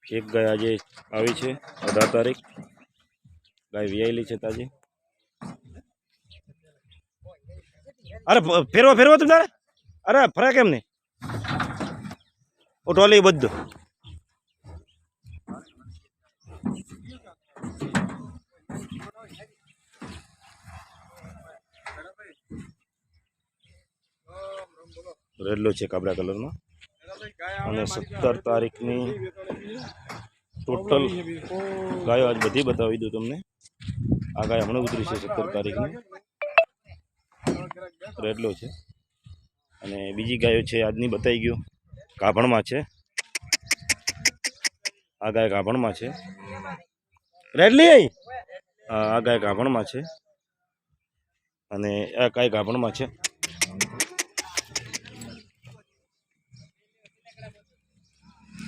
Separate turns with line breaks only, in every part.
એક ગાય આજે આવી છે 18 તારીખ। ગાય વિયાયેલી છે તાજી। અરે ફેરવો ફેરવો તમે તારે, અરે ફરે કેમ નહીં ટોલી બધું રેડલો છે કાબરા કલરનો। અને 17 તારીખની ટોટલ ગાયો આજ બધી બતાવી દઉં તમને। આ ગાય હમણાં ઉતરી છે 17 તારીખની, રેડલો છે। અને બીજી ગાયો છે આજની બતાવી ગયો, ગાભણમાં છે। આ ગાય ગાભણમાં છે, રેડલી। આ ગાય ગાભણમાં છે અને આ ગાય ગાભણમાં છે।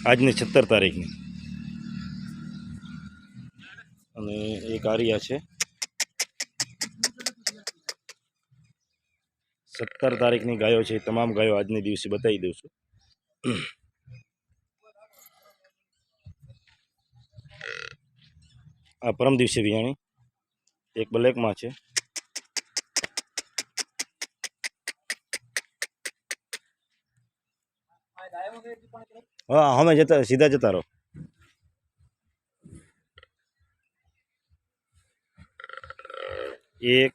આજની 17 તારીખની। અને એક આરિયા છે 17 તારીખની ગાયો છે। તમામ ગાયો આજની દિવસે બતાવી દઉં છું। આ પરમ દિવસે વિયાણી એક બ્લેકમાં છે। હા અમે જતા સીધા જતા રહો। એક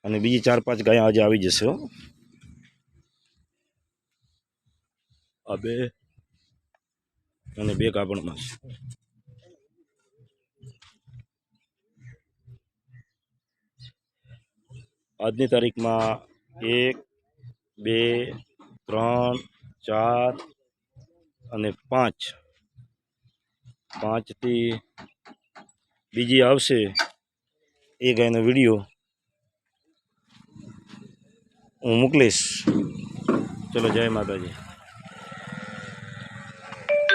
અને બીજી 4-5 ગાય આજે આવી જશે હો। આ બે અને બે ગાભણમાં છે। આજની તારીખમાં 1 2 3 4 અને 5 5થી બીજી આવશે એ ગાયનો વિડીયો હું મોકલીશ। ચલો જય માતાજી।